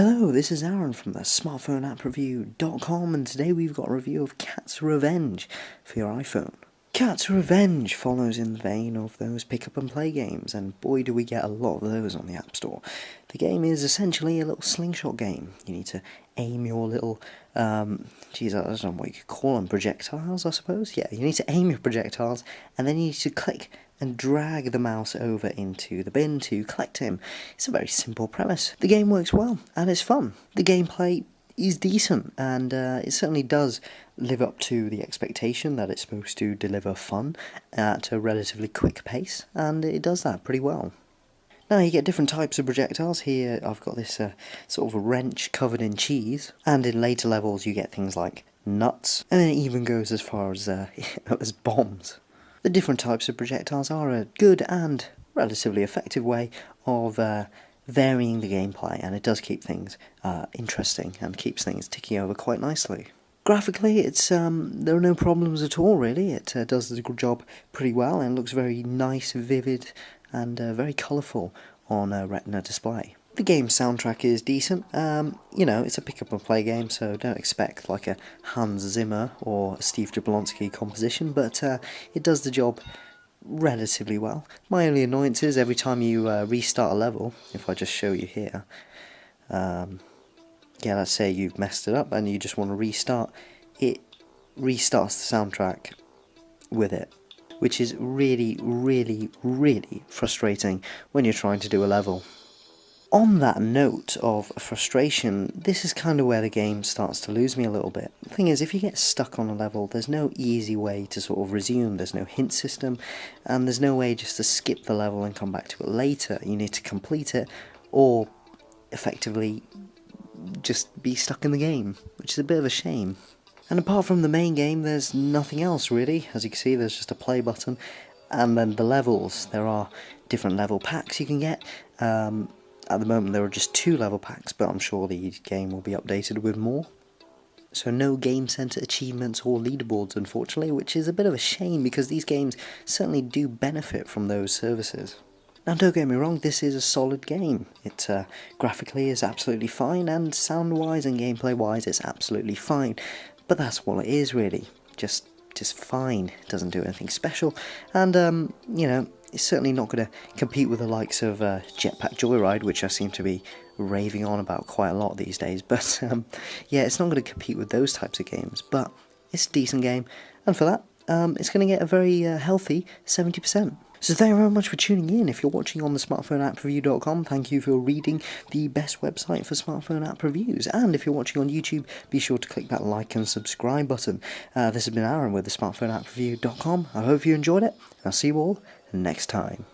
Hello, this is Aaron from the smartphoneappreview.com, and today we've got a review of Cat's Revenge for your iPhone. Cat's Revenge follows in the vein of those pick up and play games, and boy do we get a lot of those on the App Store. The game is essentially a little slingshot game. You need to aim your little, I don't know what you could call them, projectiles, I suppose? Yeah, you need to aim your projectiles, and then you need to click and drag the mouse over into the bin to collect him. It's a very simple premise. The game works well, and it's fun. The gameplay is decent, and it certainly does live up to the expectation that it's supposed to deliver fun at a relatively quick pace, and it does that pretty well. Now you get different types of projectiles. Here I've got this sort of a wrench covered in cheese, and in later levels you get things like nuts, and then it even goes as far as as bombs. The different types of projectiles are a good and relatively effective way of varying the gameplay, and it does keep things interesting and keeps things ticking over quite nicely. Graphically, there are no problems at all really. It does the job pretty well and looks very nice, vivid, and very colourful on a Retina display. The game's soundtrack is decent. It's a pick up and play game, so don't expect like a Hans Zimmer or a Steve Jablonsky composition, but it does the job relatively well. My only annoyance is every time you restart a level, if I just show you here, let's say you've messed it up and you just want to restart, it restarts the soundtrack with it, which is really, really, really frustrating when you're trying to do a level. On that note of frustration, this is kind of where the game starts to lose me a little bit. The thing is, if you get stuck on a level, there's no easy way to sort of resume. There's no hint system, and there's no way just to skip the level and come back to it later. You need to complete it, or effectively just be stuck in the game, which is a bit of a shame. And apart from the main game, there's nothing else really. As you can see, there's just a play button, and then the levels. There are different level packs you can get. At the moment there are just 2 level packs, but I'm sure the game will be updated with more. So no Game Center achievements or leaderboards, unfortunately, which is a bit of a shame because these games certainly do benefit from those services. Now don't get me wrong, this is a solid game. It graphically is absolutely fine, and sound-wise and gameplay-wise it's absolutely fine. But that's all it is really, just fine. It doesn't do anything special, and it's certainly not going to compete with the likes of Jetpack Joyride, which I seem to be raving on about quite a lot these days. But it's not going to compete with those types of games, but it's a decent game, and for that it's going to get a very healthy 70%. So thank you very much for tuning in. If you're watching on the smartphoneappreview.com, thank you for reading the best website for smartphone app reviews. And if you're watching on YouTube, be sure to click that like and subscribe button. This has been Aaron with the smartphoneappreview.com. I hope you enjoyed it, and I'll see you all next time.